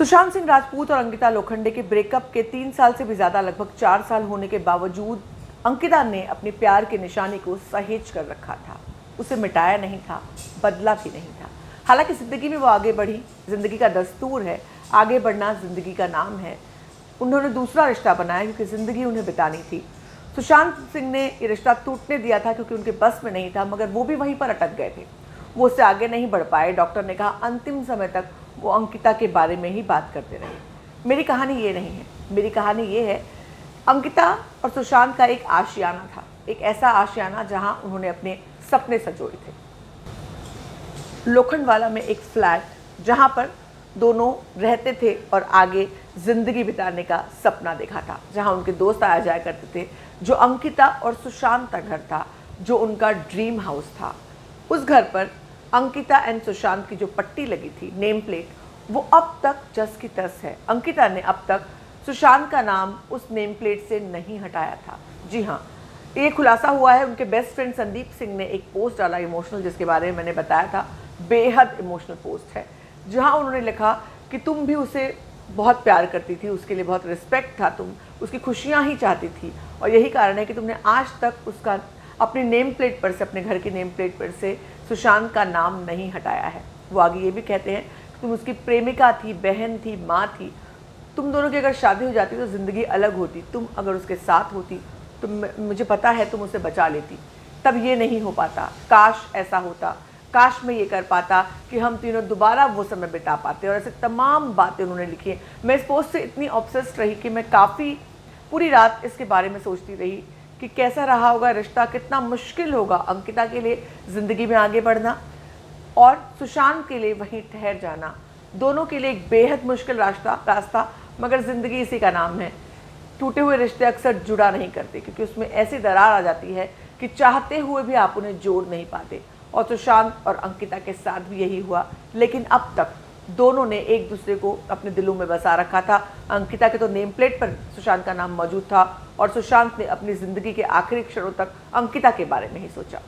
सुशांत सिंह राजपूत और अंकिता लोखंडे के ब्रेकअप के 3 साल से भी ज्यादा, लगभग 4 साल होने के बावजूद अंकिता ने अपने प्यार की निशानी को सहेज कर रखा था। उसे मिटाया नहीं था, बदला भी नहीं था। हालांकि जिंदगी में वो आगे बढ़ी, जिंदगी का दस्तूर है, आगे बढ़ना जिंदगी का नाम है। उन्होंने दूसरा रिश्ता बनाया क्योंकि जिंदगी उन्हें बितानी थी। सुशांत सिंह ने ये रिश्ता टूटने दिया था क्योंकि उनके बस में नहीं था, मगर वो भी वहीं पर अटक गए थे। वो उससे आगे नहीं बढ़ पाए। डॉक्टर ने कहा अंतिम समय तक वो अंकिता के बारे में ही बात करते रहे। मेरी कहानी ये नहीं है, मेरी कहानी ये है अंकिता और सुशांत का एक आशियाना था, एक ऐसा आशियाना जहां उन्होंने अपने सपने संजोए थे। लोखंडवाला में एक फ्लैट जहां पर दोनों रहते थे और आगे जिंदगी बिताने का सपना देखा था, जहां उनके दोस्त आया जाया करते थे। जो अंकिता और सुशांत का घर था, जो उनका ड्रीम हाउस था, उस घर पर अंकिता एंड सुशांत की जो पट्टी लगी थी, नेम प्लेट, वो अब तक जस की तस है। अंकिता ने अब तक सुशांत का नाम उस नेम प्लेट से नहीं हटाया था। जी हाँ, ये खुलासा हुआ है। उनके बेस्ट फ्रेंड संदीप सिंह ने एक पोस्ट डाला इमोशनल, जिसके बारे में मैंने बताया था। बेहद इमोशनल पोस्ट है, जहाँ उन्होंने लिखा कि तुम भी उसे बहुत प्यार करती थी, उसके लिए बहुत रिस्पेक्ट था, तुम उसकी खुशियाँ ही चाहती थी, और यही कारण है कि तुमने आज तक उसका अपनी नेम प्लेट पर से, अपने घर की नेम प्लेट पर से सुशांत का नाम नहीं हटाया है। वो आगे ये भी कहते हैं कि तुम उसकी प्रेमिका थी, बहन थी, माँ थी। तुम दोनों की अगर शादी हो जाती तो ज़िंदगी अलग होती। तुम अगर उसके साथ होती तो मुझे पता है तुम उसे बचा लेती। तब ये नहीं हो पाता। काश ऐसा होता, काश मैं ये कर पाता कि हम तीनों दोबारा वो समय बिता पाते। और ऐसे तमाम बातें उन्होंने लिखी हैं। मैं इस पोस्ट से इतनी ऑब्सेस्ड रही कि मैं काफ़ी पूरी रात इसके बारे में सोचती रही कि कैसा रहा होगा रिश्ता, कितना मुश्किल होगा अंकिता के लिए ज़िंदगी में आगे बढ़ना और सुशांत के लिए वहीं ठहर जाना। दोनों के लिए एक बेहद मुश्किल रास्ता, मगर ज़िंदगी इसी का नाम है। टूटे हुए रिश्ते अक्सर जुड़ा नहीं करते क्योंकि उसमें ऐसी दरार आ जाती है कि चाहते हुए भी आप उन्हें जोड़ नहीं पाते। और सुशांत और अंकिता के साथ भी यही हुआ, लेकिन अब तक दोनों ने एक दूसरे को अपने दिलों में बसा रखा था। अंकिता के तो नेम प्लेट पर सुशांत का नाम मौजूद था और सुशांत ने अपनी ज़िंदगी के आखिरी क्षणों तक अंकिता के बारे में ही सोचा।